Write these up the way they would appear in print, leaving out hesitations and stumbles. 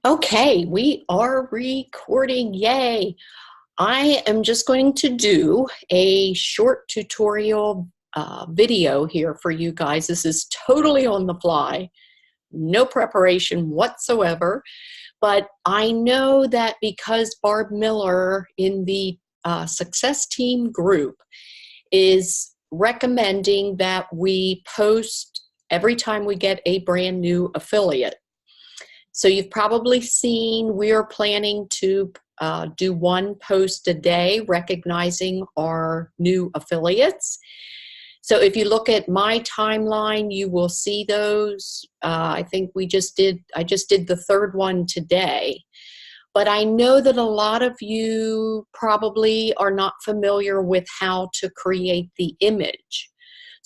Okay, we are recording, yay. I am just going to do a short tutorial video here for you guys. This is totally on the fly, no preparation whatsoever, but I know that because Barb Miller in the Success Team group is recommending that we post every time we get a brand new affiliate. So you've probably seen we are planning to do one post a day recognizing our new affiliates. So if you look at my timeline, you will see those. I think I just did the third one today. But I know that a lot of you probably are not familiar with how to create the image.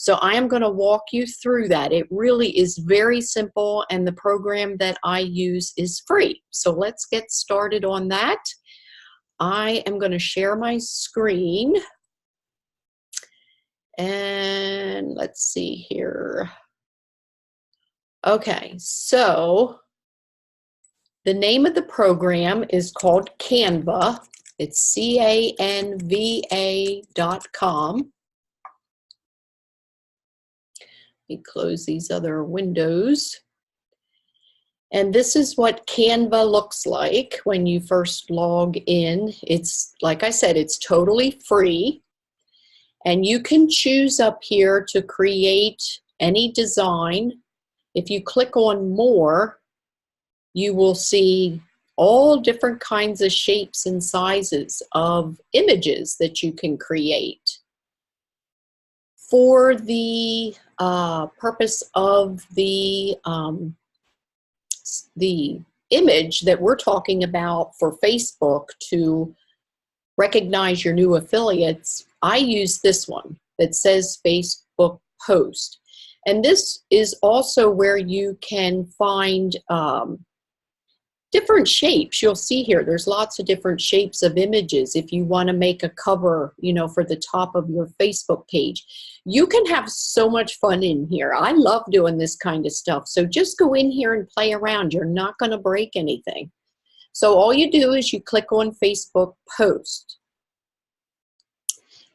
So I am going to walk you through that. It really is very simple, and the program that I use is free. So let's get started on that. I am going to share my screen. And let's see here. Okay, so the name of the program is called Canva. It's canva.com. Let me close these other windows. And this is what Canva looks like when you first log in. It's, like I said, it's totally free. And you can choose up here to create any design. If you click on more, you will see all different kinds of shapes and sizes of images that you can create. For the purpose of the image that we're talking about for Facebook to recognize your new affiliates, I use this one that says Facebook post. And this is also where you can find different shapes. You'll see here, there's lots of different shapes of images. If you want to make a cover, for the top of your Facebook page, you can have so much fun in here. I love doing this kind of stuff. So just go in here and play around. You're not going to break anything. So all you do is you click on Facebook post.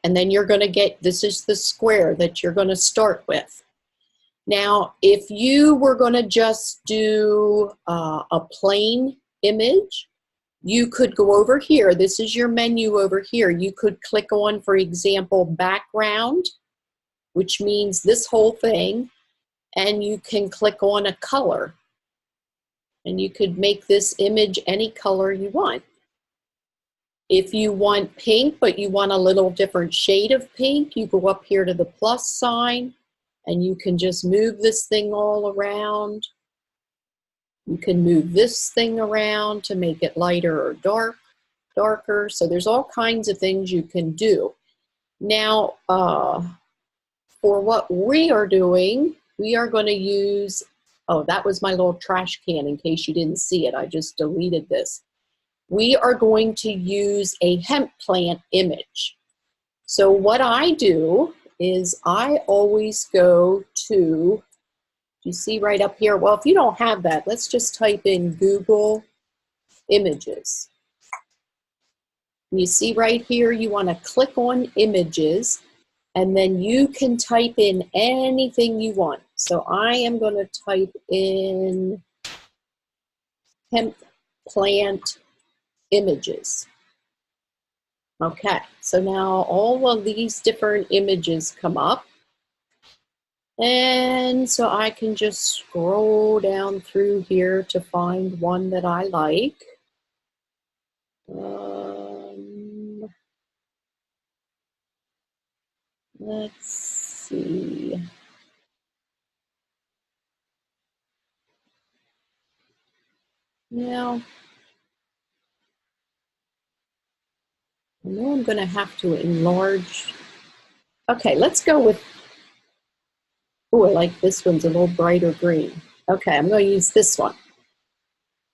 And then you're going to get, this is the square that you're going to start with. Now, if you were going to just do a plain image, you could go over here. This is your menu over here. You could click on, for example, background, which means this whole thing, and you can click on a color. And you could make this image any color you want. If you want pink, but you want a little different shade of pink, you go up here to the plus sign, and you can just move this thing all around. You can move this thing around to make it lighter or darker. So there's all kinds of things you can do. Now, for what we are doing, we are going to use, oh, that was my little trash can in case you didn't see it. I just deleted this. We are going to use a hemp plant image. So what I do is I always go to, you see right up here, well, if you don't have that, let's just type in Google Images. You see right here, you want to click on Images, and then you can type in anything you want. So I am going to type in hemp plant images. Okay, so now all of these different images come up, and so I can just scroll down through here to find one that I like. Let's see. Now, I know I'm going to have to enlarge. Okay, let's go with, oh, I like this one's a little brighter green. Okay, I'm going to use this one.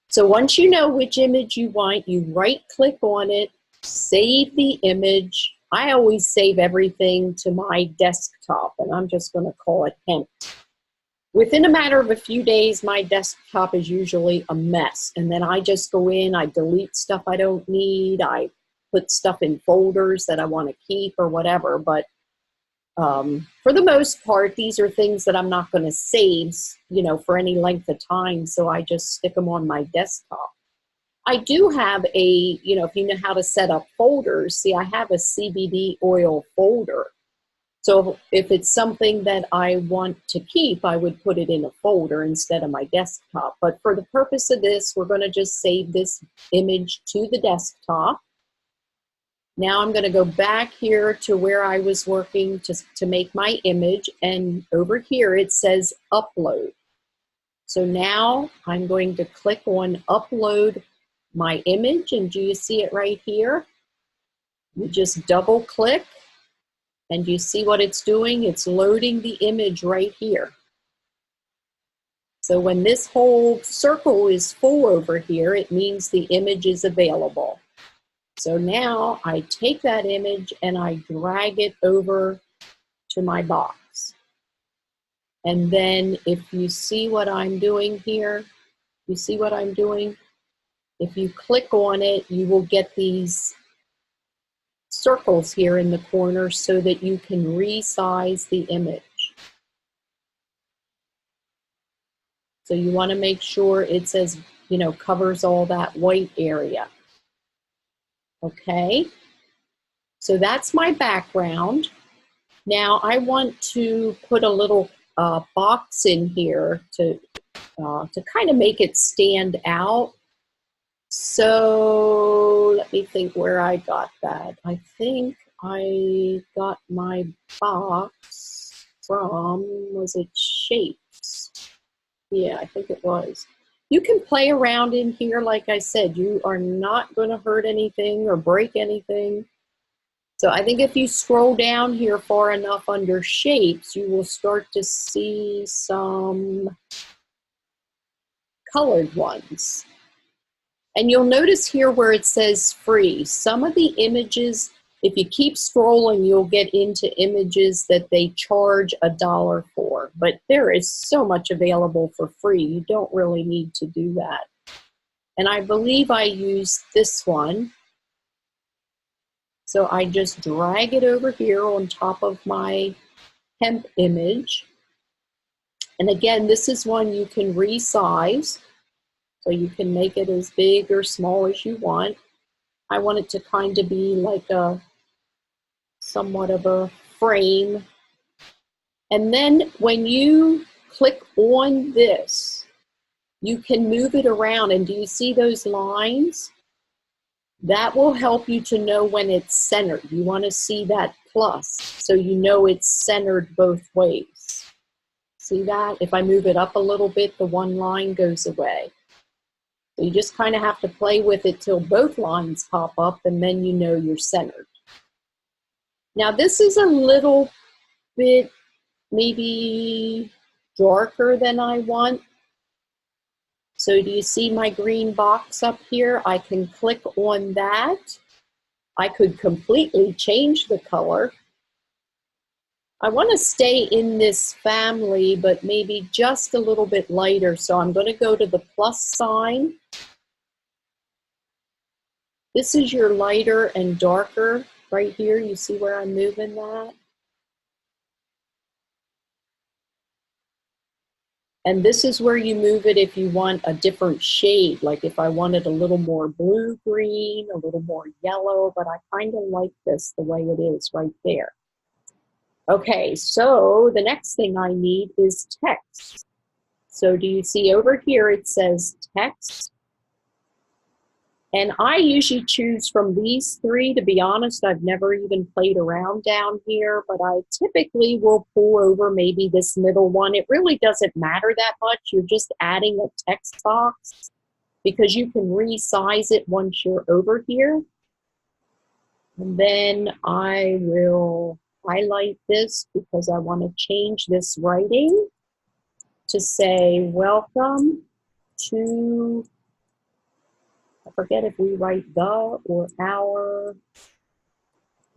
So once you know which image you want, you right-click on it, save the image. I always save everything to my desktop, and I'm just going to call it hemp. Within a matter of a few days, my desktop is usually a mess. And then I just go in, I delete stuff I don't need, I put stuff in folders that I want to keep or whatever. But for the most part, these are things that I'm not going to save, you know, for any length of time. So I just stick them on my desktop. I do have a, you know, if you know how to set up folders, see, I have a CBD oil folder. So if it's something that I want to keep, I would put it in a folder instead of my desktop. But for the purpose of this, we're going to just save this image to the desktop. Now I'm going to go back here to where I was working to make my image. And over here it says upload. So now I'm going to click on upload my image. And do you see it right here? You just double click. And you see what it's doing? It's loading the image right here. So when this whole circle is full over here, it means the image is available. So now I take that image and I drag it over to my box. And then if you see what I'm doing here, you see what I'm doing? If you click on it, you will get these circles here in the corner so that you can resize the image. So you want to make sure it says, you know, covers all that white area. Okay, so that's my background. Now I want to put a little box in here to kind of make it stand out. So let me think where I got that. I think I got my box from, was it Shapes? Yeah, I think it was. You can play around in here. Like I said, you are not going to hurt anything or break anything. So I think if you scroll down here far enough under Shapes, you will start to see some colored ones. And you'll notice here where it says free, some of the images, if you keep scrolling, you'll get into images that they charge $1 for. But there is so much available for free. You don't really need to do that. And I believe I used this one. So I just drag it over here on top of my hemp image. And again, this is one you can resize. So you can make it as big or small as you want. I want it to kind of be like a somewhat of a frame. And then when you click on this, you can move it around. And do you see those lines? That will help you to know when it's centered. You want to see that plus so you know it's centered both ways. See that? If I move it up a little bit, the one line goes away. So you just kind of have to play with it till both lines pop up, and then you know you're centered. Now this is a little bit maybe darker than I want. So do you see my green box up here? I can click on that. I could completely change the color. I want to stay in this family, but maybe just a little bit lighter. So I'm going to go to the plus sign. This is your lighter and darker right here. You see where I'm moving that? And this is where you move it if you want a different shade, like if I wanted a little more blue-green, a little more yellow, but I kind of like this the way it is right there. Okay, so the next thing I need is text. So do you see over here it says text? And I usually choose from these three. To be honest, I've never even played around down here, but I typically will pull over maybe this middle one. It really doesn't matter that much. You're just adding a text box because you can resize it once you're over here. And then I will highlight this because I want to change this writing to say, welcome to, I forget if we write the or our,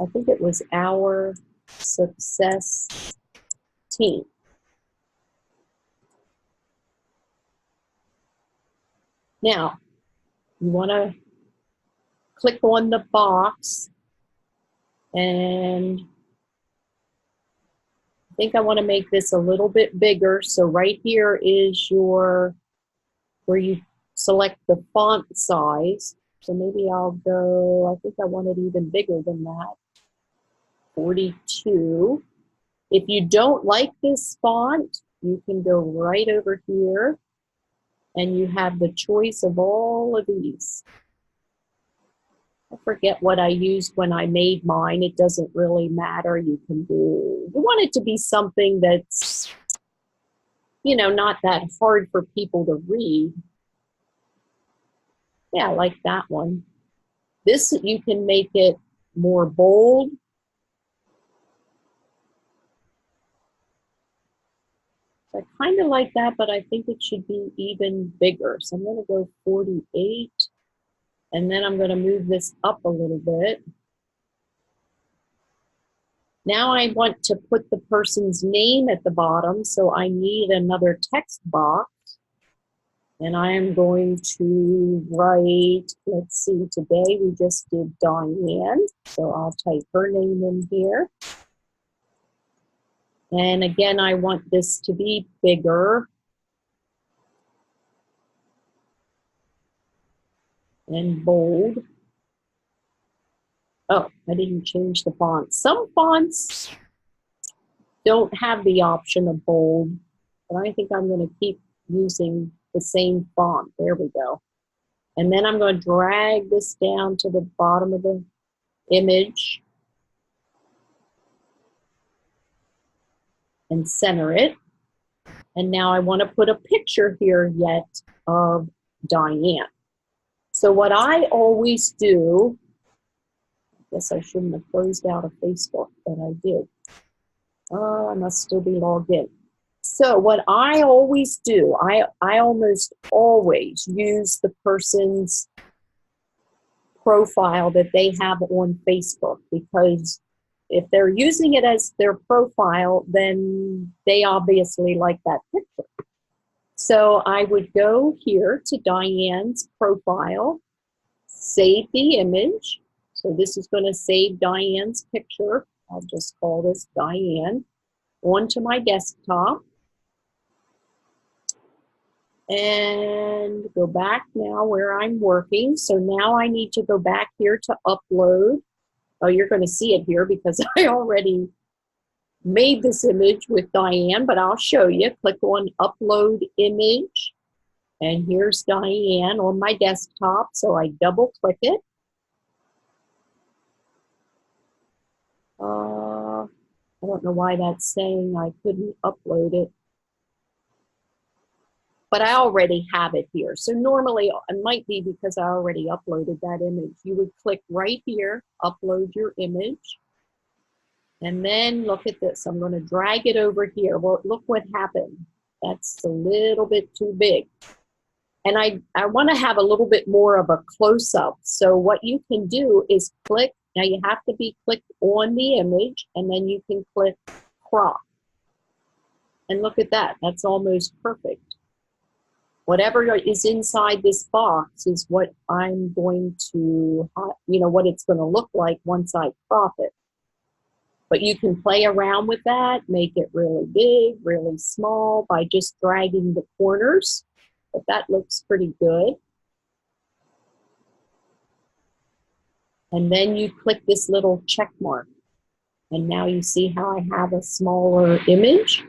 I think it was our success team. Now, you want to click on the box, and I think I want to make this a little bit bigger. So right here is your, where you select the font size. So maybe I'll go, I think I want it even bigger than that, 42. If you don't like this font, you can go right over here and you have the choice of all of these. I forget what I used when I made mine. It doesn't really matter. You can do, you want it to be something that's, you know, not that hard for people to read. Yeah, I like that one. This, you can make it more bold. I kind of like that, but I think it should be even bigger. So I'm going to go 48, and then I'm going to move this up a little bit. Now I want to put the person's name at the bottom, so I need another text box. And I am going to write, let's see, today we just did Diane, so I'll type her name in here. And again, I want this to be bigger and bold. Oh, I didn't change the font. Some fonts don't have the option of bold, but I think I'm going to keep using the same font. There we go. And then I'm going to drag this down to the bottom of the image and center it. And now I want to put a picture here yet of Diane. So what I always do, I guess I shouldn't have closed out of Facebook, but I did. I must still be logged in. So what I always do, I almost always use the person's profile that they have on Facebook, because if they're using it as their profile, then they obviously like that picture. So I would go here to Diane's profile, save the image. So this is going to save Diane's picture. I'll just call this Diane, onto my desktop. And go back now where I'm working. So now I need to go back here to upload. Oh, you're going to see it here because I already made this image with Diane, but I'll show you. Click on upload image. And here's Diane on my desktop. So I double click it. I don't know why that's saying I couldn't upload it, but I already have it here. So normally it might be because I already uploaded that image. You would click right here, upload your image. And then look at this. I'm going to drag it over here. Well, look what happened. That's a little bit too big. And I want to have a little bit more of a close-up. So what you can do is click. Now you have to be clicked on the image, and then you can click crop. And look at that. That's almost perfect. Whatever is inside this box is what I'm going to, you know, what it's going to look like once I crop it. But you can play around with that, make it really big, really small by just dragging the corners. But that looks pretty good. And then you click this little check mark. And now you see how I have a smaller image.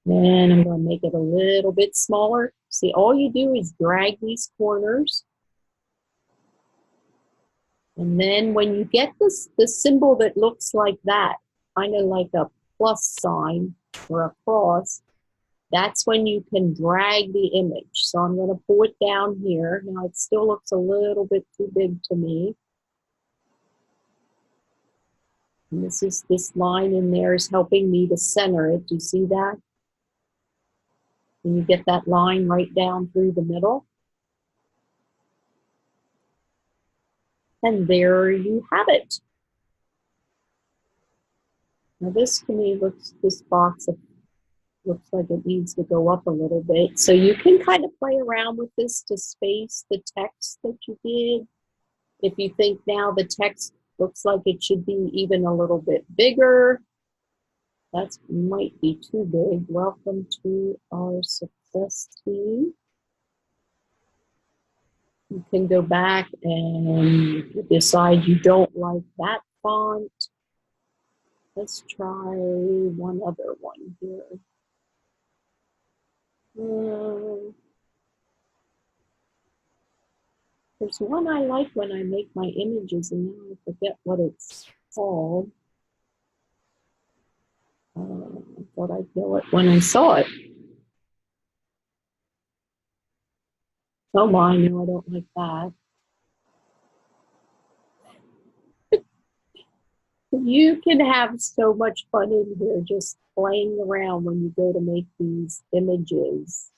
And I'm going to make it a little bit smaller. See, all you do is drag these corners. And then when you get the symbol that looks like that, kind of like a plus sign or a cross, that's when you can drag the image. So I'm going to pull it down here. Now it still looks a little bit too big to me. And this line in there is helping me to center it. Do you see that? And you get that line right down through the middle. And there you have it. Now this to me looks, this box Looks like it needs to go up a little bit. So you can kind of play around with this to space the text that you did. If you think now the text looks like it should be even a little bit bigger, that might be too big. Welcome to our success team. You can go back and decide you don't like that font. Let's try one other one here. There's one I like when I make my images, and now I forget what it's called. I thought I'd know it when I saw it. Oh my, no, I don't like that. You can have so much fun in here just playing around when you go to make these images.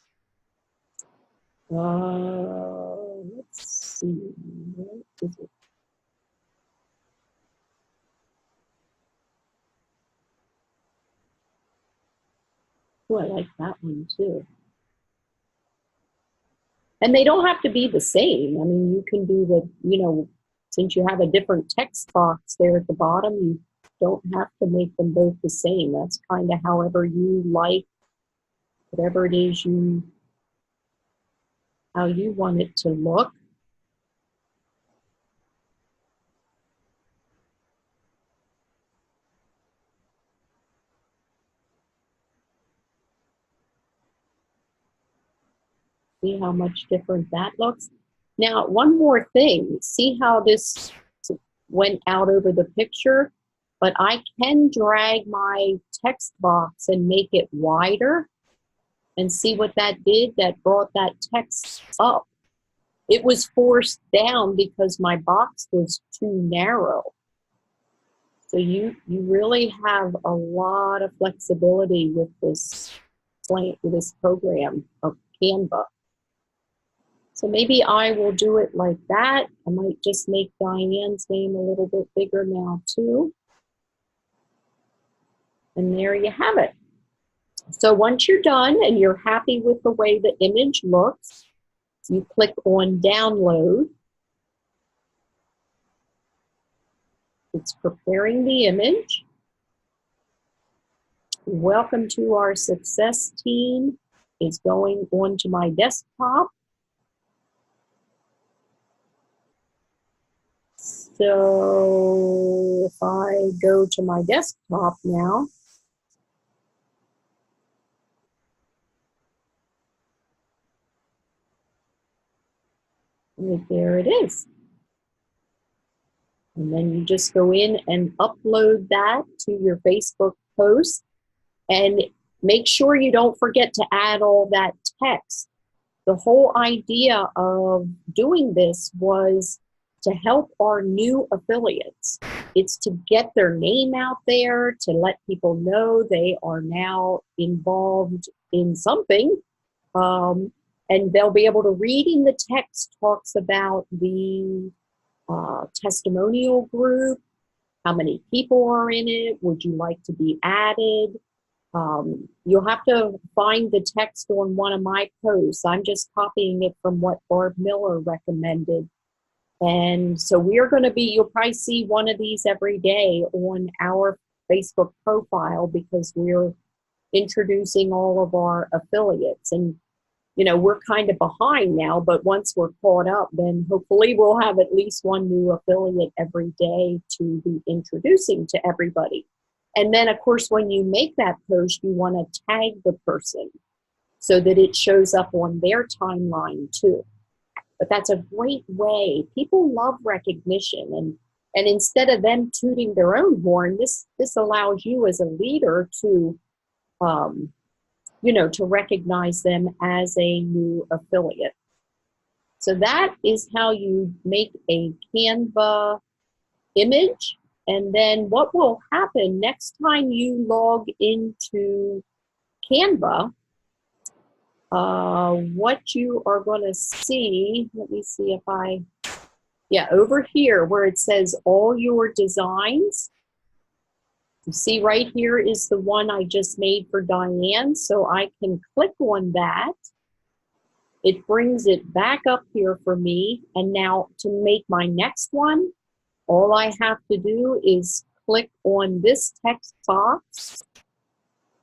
Let's see, what is it? Oh, I like that one too. And they don't have to be the same. I mean, you can do the, since you have a different text box there at the bottom, you don't have to make them both the same. That's kind of however you like, whatever it is how you want it to look. See how much different that looks. Now, one more thing. See how this went out over the picture? But I can drag my text box and make it wider. And see what that did? That brought that text up. It was forced down because my box was too narrow. So you really have a lot of flexibility with this program of Canva. So maybe I will do it like that. I might just make Diane's name a little bit bigger now too. And there you have it. So once you're done and you're happy with the way the image looks, you click on download. It's preparing the image. Welcome to our success team is going onto my desktop. So if I go to my desktop now, right there it is. And then you just go in and upload that to your Facebook post and make sure you don't forget to add all that text. The whole idea of doing this was to help our new affiliates. It's to get their name out there, to let people know they are now involved in something. And they'll be able to read in the text talks about the testimonial group, how many people are in it, would you like to be added? You'll have to find the text on one of my posts. I'm just copying it from what Barb Miller recommended. And so we're going to be, you'll probably see one of these every day on our Facebook profile because we're introducing all of our affiliates. And, we're kind of behind now, but once we're caught up, then hopefully we'll have at least one new affiliate every day to be introducing to everybody. And then, of course, when you make that post, you want to tag the person so that it shows up on their timeline too. But that's a great way. People love recognition. And instead of them tooting their own horn, this allows you as a leader to, to recognize them as a new affiliate. So that is how you make a Canva image. And then what will happen next time you log into Canva, what you are going to see, let me see if over here where it says all your designs, You see right here is the one I just made for Diane, so I can click on that. It brings it back up here for me, and now to make my next one, all I have to do is click on this text box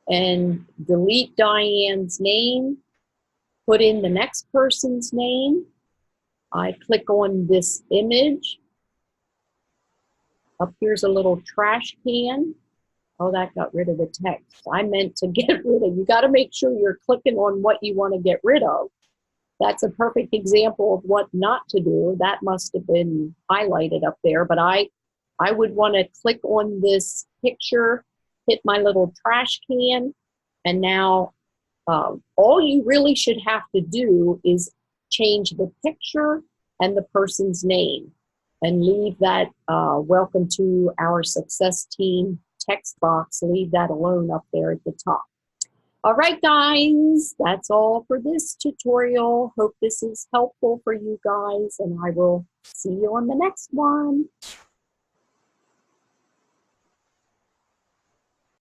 and delete Diane's name, put in the next person's name. I click on this image. Up here's a little trash can. Oh, that got rid of the text. I meant to get rid of. You got to make sure you're clicking on what you want to get rid of. That's a perfect example of what not to do. That must have been highlighted up there, but I would want to click on this picture, hit my little trash can, and now all you really should have to do is change the picture and the person's name and leave that welcome to our success team text box, leave that alone up there at the top. All right, guys, that's all for this tutorial. Hope this is helpful for you guys, and I will see you on the next one.